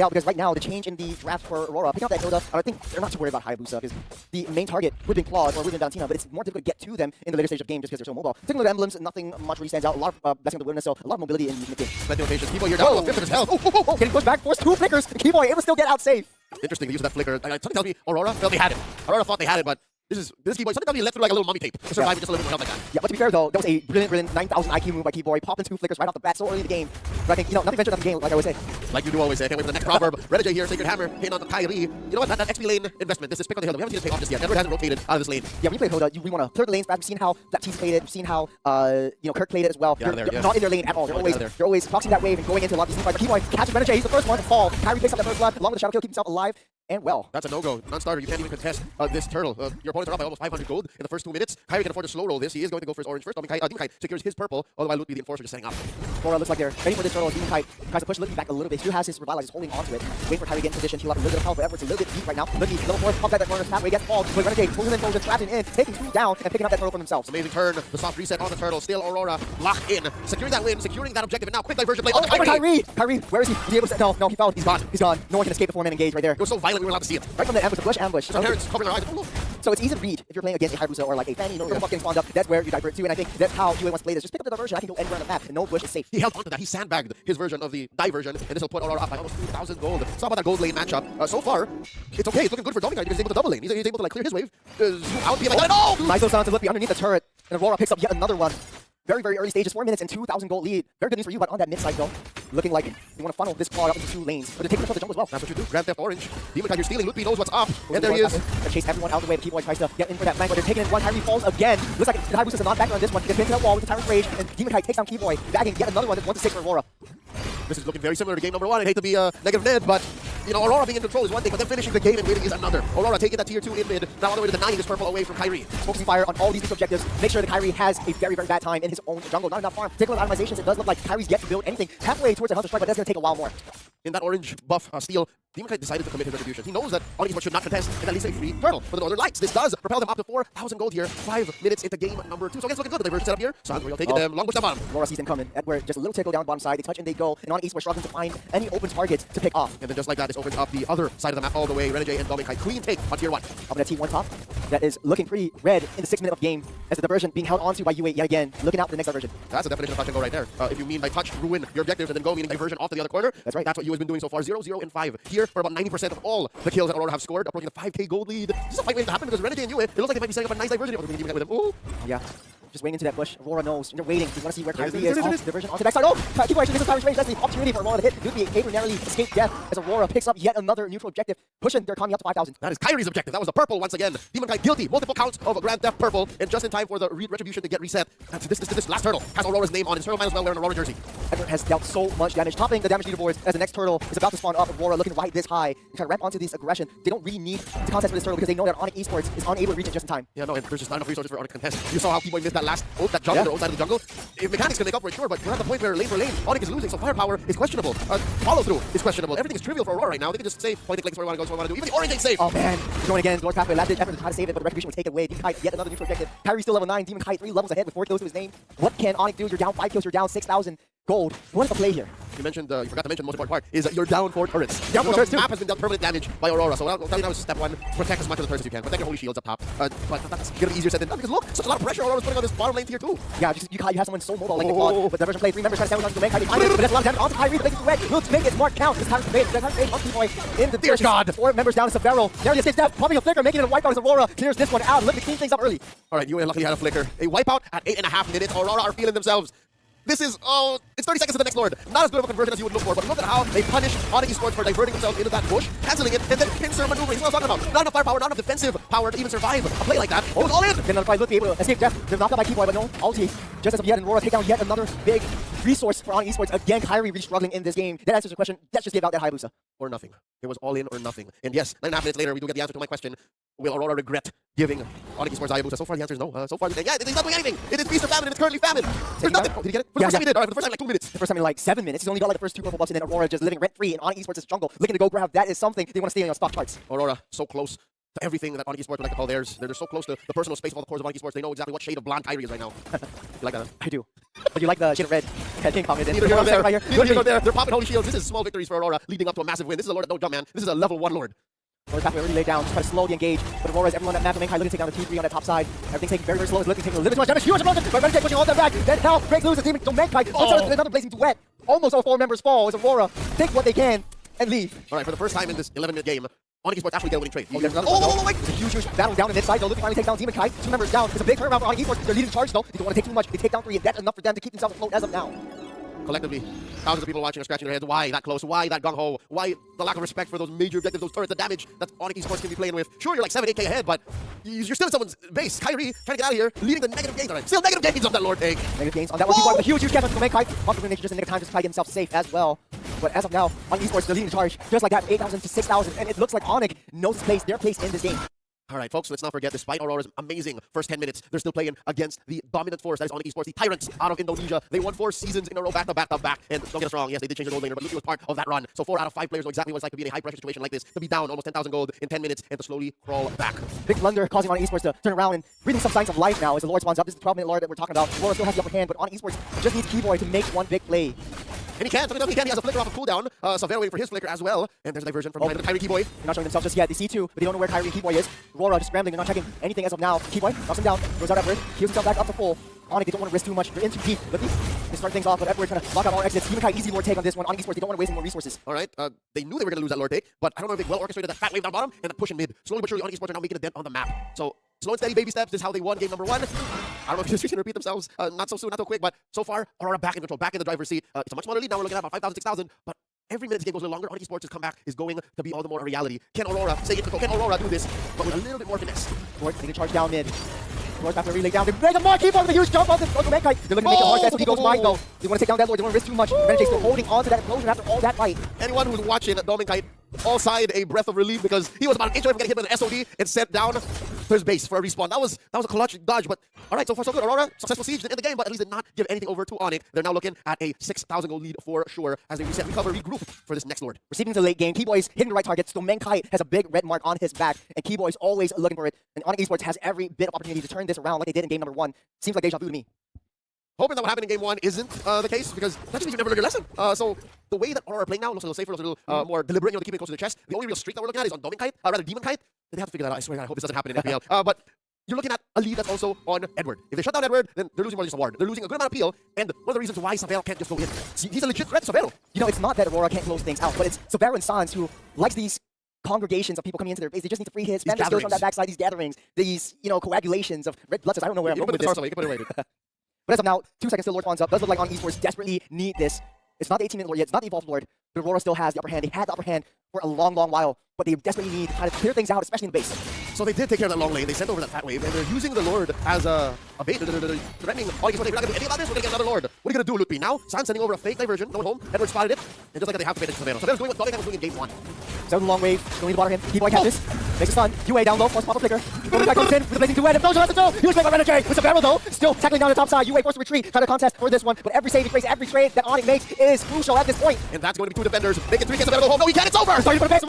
out because right now the change in the draft for Aurora, picking up that Dota, I think they're not too worried about Hayabusa because the main target would have been Claude or would have been Valentina, but it's more difficult to get to them in the later stage of game just because they're so mobile. Taking a look at emblems, nothing much really stands out. A lot of Blessing of the Wilderness, so a lot of mobility in the game. Plenty of patience. Keyboy here down, 5th of his health. Oh, getting pushed back, forced 2 flickers. Keyboy able to still get out safe. Interesting, the use of that flicker. Something tells me Aurora felt they had it. Aurora thought they had it, but this Keyboy, something tells me he let through like a little mummy tape to survive with just a little bit more help like that. Yeah, but to be fair though, that was a brilliant 9,000 IQ move by Keyboy. Popping 2 flickers right off the bat so early in the game. But I think, nothing ventured on the game, like I always say. Like you do always say, I can't wait for the next proverb. Renegade here, Sacred Hammer, hitting on the Kyrie. You know what, that XP lane investment, this is pick on the hill. We haven't seen it pay off just yet. Edward hasn't rotated out of this lane. Yeah, when you play Hoda, you really want to clear the lanes fast. We've seen how that team's played it. We've seen how, Kirk played it as well. Yeah, you're not in their lane at all. They're always boxing that wave and going into a lot of these teams. But Keyboy catches Renegade. He's the first one to fall. Kyrie picks up that first blood along with the shadow kill, keep himself alive and well. That's a no-go. Non-starter. You can't even contest this turtle. Your opponents are up by almost 500 gold in the first 2 minutes. Kyrie can afford to slow roll this. He is going to go for his orange first. Demonkai secures his purple, although Lutpi, the enforcer, just setting up. Aurora looks like they're ready for this turtle. Demonkai tries to push Lutpi back a little bit. He still has his revitalize, he's holding on to it. Waiting for Kyrie to get in position. He'll have a little bit of health, but Edward's a little bit deep right now. Lutpi, level 4, pops out that corner pathway, gets called. But Renegade pulls in, trapping in, taking 2 down, and picking up that turtle for themselves. Amazing turn. The soft reset on the turtle. Still Aurora locked in. Securing that win, securing that objective, and now quick diversion play on Kyrie! Kyrie, where is he? Is he able to... No, he fell. He's gone. He's gone. No one can escape the 4-man engage right there. It was so violent we were allowed to see it. Right from the ambush, the flush ambush. So parents covering our eyes. So it's easy to read if you're playing against a Hayabusa or like a Fanny, you're getting spawned up. That's where you divert to, and I think that's how UA wants to play this. Just pick up the diversion. I can go anywhere on the map, and no bush is safe. He held onto that. He sandbagged his version of the diversion, and this will put Aurora up by almost 2,000 gold. It's all about that gold lane matchup. So far, it's okay. It's looking good for Dominguez because he's able to double lane. He's able to like clear his wave. Out be like, no! Nice little sound to Lutpi underneath the turret, and Aurora picks up yet another one. Very, very early stages, 4 minutes and 2,000 gold lead. Very good news for you, but on that mid side though, looking like you want to funnel this claw up into 2 lanes. But they're taking control of the jungle as well. That's what you do. Grand Theft Orange. Demonkai, you're stealing. Lutpi knows what's up. And there he is. They chase everyone out of the way. The Keyboy tries to get in for that flank, but they're taking it. One Kyrie falls again. Looks like the Hayabusa is not back on this one. He gets pinned to that wall with the Tyrant's Rage, and Demonkai takes down Keyboy, bagging yet another one. That's 1-6 for Aurora. This is looking very similar to game number 1. I hate to be negative Ned, but Aurora being in control is one thing, but then finishing the game and winning is another. Aurora taking that tier 2 in mid, now on the way to denying this purple away from Kyrie. Focusing fire on all these different objectives. Make sure that Kyrie has a very, very bad time in his own jungle. Not enough farm. Take a look at optimizations. It does look like Kyrie's yet to build anything halfway towards a Hunter Strike, but that's going to take a while more. In that orange buff steal, Demonkai decided to commit his retribution. He knows that ONIC Esports should not contest in at least a free turtle for the Northern Lights. This does propel them up to 4,000 gold here, 5 minutes into game number 2. So I guess looking good. The diversion set up here. Sanrio taking them, long push down bottom. Aurora sees them coming. Edward just a little tickle down bottom side. They touch and they go. And ONIC Esports struggling to find any open targets to pick off. And then just like that, this opens up the other side of the map all the way. Renegade and Dominkai clean take on tier 1. Up in that T1 top. That is looking pretty red in the 6th minute of game as the diversion being held onto by UA yet again. Looking out for the next diversion. That's the definition of touch and go right there. If you mean by touch, ruin your objectives, and then go meaning diversion off to the other corner. That's right. That's what UA has been doing so far. 0, 0, and 5. Here for about 90% of all the kills that Aurora have scored, approaching the 5k gold lead. This is a fight waiting to happen because Renegade and UA, it looks like they might be setting up a nice diversion. With them. Ooh. Yeah. Just waiting into that bush. Aurora knows. They're waiting. They want to see where Kyrie is. Off diversion onto the backside. Oh! Keyboy actually misses Tyrant's Rage. That's the opportunity for Aurora to hit. Lutpi able to narrowly escape death as Aurora picks up yet another neutral objective, pushing their economy up to 5,000. That is Kyrie's objective. That was the purple once again. Demonkai guilty. Multiple counts of Grand Theft Purple, and just in time for the retribution to get reset. This last turtle has Aurora's name on his turtle. Might as well wear an Aurora jersey. Edward has dealt so much damage, topping the damage leaderboards as the next turtle is about to spawn up. Aurora looking right this high. They try to ramp onto this aggression. They don't really need to contest with this turtle because they know that ONIC Esports is unable to reach it just in time. Yeah, no, and there's just not enough resources for ONIC to contest. You saw how Keyboy missed that last that jump on the outside of the jungle. If mechanics can make up for it, sure, but we're at the point where lane for lane, ONIC is losing, so firepower is questionable. Follow through is questionable. Everything is trivial for Aurora right now. They can just say, point and click, where I want to go, so I want to do. Even the orange ain't safe. Oh man, going again. Lord Pathway, last ditch effort to try to save it, but the retribution was taken away. Demonkai yet another neutral objective. Kyrie's still level 9. Demonkai 3 levels ahead with 4 kills to his name. What can ONIC do? You're down 5 kills. You're down 6,000 gold. What's the play here? You mentioned, you forgot to mention the most important part, is that you're down 4 turrets. Down 4 turrets too. The map has been dealt permanent damage by Aurora, so I'll tell you now is step 1, protect as much of the turrets as you can. Protect your holy shields up top. But that's gonna be easier said than done, because look, such a lot of pressure Aurora's putting on this bottom lane tier 2. Yeah, just, you have someone so mobile like the Claude, but diversion play, 3 members try to stand on the main, Kyrie finds it, but that's a lot of damage onto Kyrie, but makes it red. Looks to make it smart count. This time Keyboy on Keyboy in the dear God. 4 members down to Severo. Narrowly escapes death, popping a flicker, making it a wipeout as Aurora clears this one out, looking to clean things up early. Alright, UA luckily had a flicker. A wipeout at 8.5 minutes. Aurora are feeling themselves. This is, it's 30 seconds to the next Lord. Not as good of a conversion as you would look for, but look at how they punish ONIC Esports for diverting themselves into that bush, canceling it, and then pincer maneuvering. That's what I'm talking about. Not enough firepower, not enough defensive power to even survive a play like that. Oh, it's all in! Then Lutpi able to escape death. They're knocked out by Keyboy, but no ulti. Just as of yet, and Aurora take down yet another big resource for ONIC Esports. Again, Kyrie really struggling in this game. That answers the question. Let's just give out that Hayabusa. Or nothing. It was all in or nothing. And yes, 9.5 minutes later, we do get the answer to my question. Will Aurora regret giving ONIC Esports Hayabusa? So far, the answer is no. So far, yeah, he's not doing anything. It is feast or famine, and it's currently famine. There's nothing. Oh, did he get it? For the first time he did. All right, for the first time in like 2 minutes. The first time in like 7 minutes. He's only got like the first 2 purple buffs, and then Aurora just living rent-free in ONIC Esports' jungle, looking to go grab. That is something they want to stay on stock charts. Aurora, so close. to everything that ONIC Esports would like to call theirs. They're so close to the personal space of all the cores of ONIC Esports. They know exactly what shade of blonde Kyrie is right now. You like that? I do. But you like the shade of red. I think commented. Neither here nor there. Neither here nor there. They're popping holy shields. This is small victories for Aurora, leading up to a massive win. This is a Lord that don't jump, man. This is a level 1 Lord. Aurora's pathway already laid down, just try to slow the engage. But Aurora's everyone at Map MLBB looking to take down the 2-3 on that top side. Everything's taking very, very slow. It's looking taking a little bit too much damage. Huge explosion, but Renegade pushing all that back. Then now breaks loose. The team Domenkai. Another blazing duet. Almost all 4 members fall as Aurora take what they can and leave. All right, for the first time in this 11-minute game, ONIC Esports actually get a winning trade. Oh, there's another one. It's a huge battle down in mid side though. Looking finally take down Demon Kai. 2 members down. It's a big turnaround for ONIC Esports. They're leading the charge though. They don't want to take too much. They take down 3, and that's enough for them to keep themselves afloat as of now. Collectively, thousands of people watching are scratching their heads. Why that close? Why that gung-ho? Why the lack of respect for those major objectives, those turrets, the damage that ONIC Esports can be playing with? Sure, you're like 7-8k ahead, but you're still in someone's base. Kyrie trying to get out of here, leading the negative gains on it. Still negative gains on that Lord egg. Negative gains on that one. Keep with a huge catch on Domenkai. Consolidating just in the nick of time just to try to get himself safe as well. But as of now, ONIC Esports they're leading the charge just like that, 8,000 to 6,000, and it looks like ONIC knows his place, their place in this game. All right, folks, let's not forget, despite Aurora's amazing first 10 minutes, they're still playing against the dominant force that is ONIC Esports, the Tyrants out of Indonesia. They won 4 seasons in a row, back to back to back. And don't get us wrong, yes, they did change their gold laner, but Luffy was part of that run. So 4 out of 5 players know exactly what it's like to be in a high-pressure situation like this, to be down almost 10,000 gold in 10 minutes and to slowly crawl back. Big blunder causing ONIC Esports to turn around and breathing some signs of life now as the Lord spawns up. This is the 12-minute Lord that we're talking about. Aurora still has the upper hand, but ONIC Esports just needs Keyboy to make one big play. And he can, he has a flicker off of cooldown. Savera waiting for his flicker as well. And there's a diversion from behind the Kyrie Keyboy. They're not showing themselves just yet. They see 2, but they don't know where Kyrie and Keyboy is. Aurora just scrambling, they're not checking anything as of now. Keyboy knocks him down, goes out Edward, heals himself back up to full. ONIC, they don't want to risk too much. They're in too deep. Lippy, they start things off, but Edward trying to lock out all exits. Demon Kai easy Lord take on this one. ONIC Esports, they don't want to waste any more resources. All right, they knew they were going to lose that Lord take, but I don't know if they well orchestrated that fat wave down bottom and that push in mid. Slowly but surely, ONIC Esports are now making a dent on the map. So slow and steady baby steps is how they won game number 1. I don't know if history can repeat themselves. Not so soon, not so quick, but so far, Aurora back in control, back in the driver's seat. It's a much smaller lead now. We're looking at about 5,000, 6,000, but every minute this game goes a little longer, ONIC Esports' comeback is going to be all the more a reality. Can Aurora stay in control? Can Aurora do this, but with a little bit more finesse? Lord, they can charge down mid. Lord after relay down. They make a mark. Keyboy with a huge jump on the Domenkai. They're looking to make it hard. That's what he goes wide though. They want to take down that Lord. They don't want to risk too much. Renegade still holding on to that explosion after all that fight. Anyone who's watching Domenkai all sighed a breath of relief because he was about an inch away from getting hit with an SOD and sent down to his base for a respawn. That was a clutch dodge, but all right, so far so good. Aurora, successful siege in the game, but at least did not give anything over to ONIC. They're now looking at a 6,000 gold lead for sure as they reset, recover, regroup for this next Lord. Receiving the late game, Keyboy's hitting the right targets. Domenkai has a big red mark on his back, and Keyboy's always looking for it. And ONIC Esports has every bit of opportunity to turn this around like they did in game number 1. Seems like deja vu to me. Hoping that what happened in game 1 isn't the case, because that just means you never learned your lesson. So the way that Aurora are playing now looks a little safer, looks a little more deliberate, keeping it close to the chest. The only real streak that we're looking at is on Domenkite, rather Demon Kite. They have to figure that out. I swear, I hope this doesn't happen in FPL. But you're looking at a lead that's also on Edward. If they shut down Edward, then they're losing more than just a ward. They're losing a good amount of peel, and one of the reasons why Savero can't just go in. He's a legit threat to Savero. You know, it's not that Aurora can't close things out, but it's Savero and Sans who likes these congregations of people coming into their base. They just need to free hits, spend their skills on that backside, these gatherings, these, coagulations of red blood cells. I don't know where I'm going with this. You can put it away. But as of now, 2 seconds till Lord spawns up. Does look like ONIC Esports desperately need this. It's not the 18-minute Lord yet. It's not the Evolved Lord. But Aurora still has the upper hand. They had the upper hand for a long, long while. But they desperately need to kind of clear things out, especially in the base. So they did take care of that long lane. They sent over that fat wave, and they're using the Lord as a bait. They're threatening ONIC Esports. We're not going to do anything about this. We're going to get another Lord. What are you going to do, Lutpi? Now, Sans sending over a fake diversion. No one home. Edward spotted it. And just like that, they have to pay attention to Savannah. So they're doing what Domenkite was doing in game 1. So long wave. Going to bother him. Keyboy catches. Makes a stun. UA down low. Force pop a flicker. Domenkite comes in with a blazing duet. And Dojo has to go. Huge play by Renegade. With Savannah, though, still tackling down the top side. UA forced to retreat. Try to contest for this one. But every save he plays, every trade that ONIC makes is crucial at this point. And that's going to be 2 defenders. Making 3 kills. Savannah go home. No, he can't. It's over. Starting to put a pace.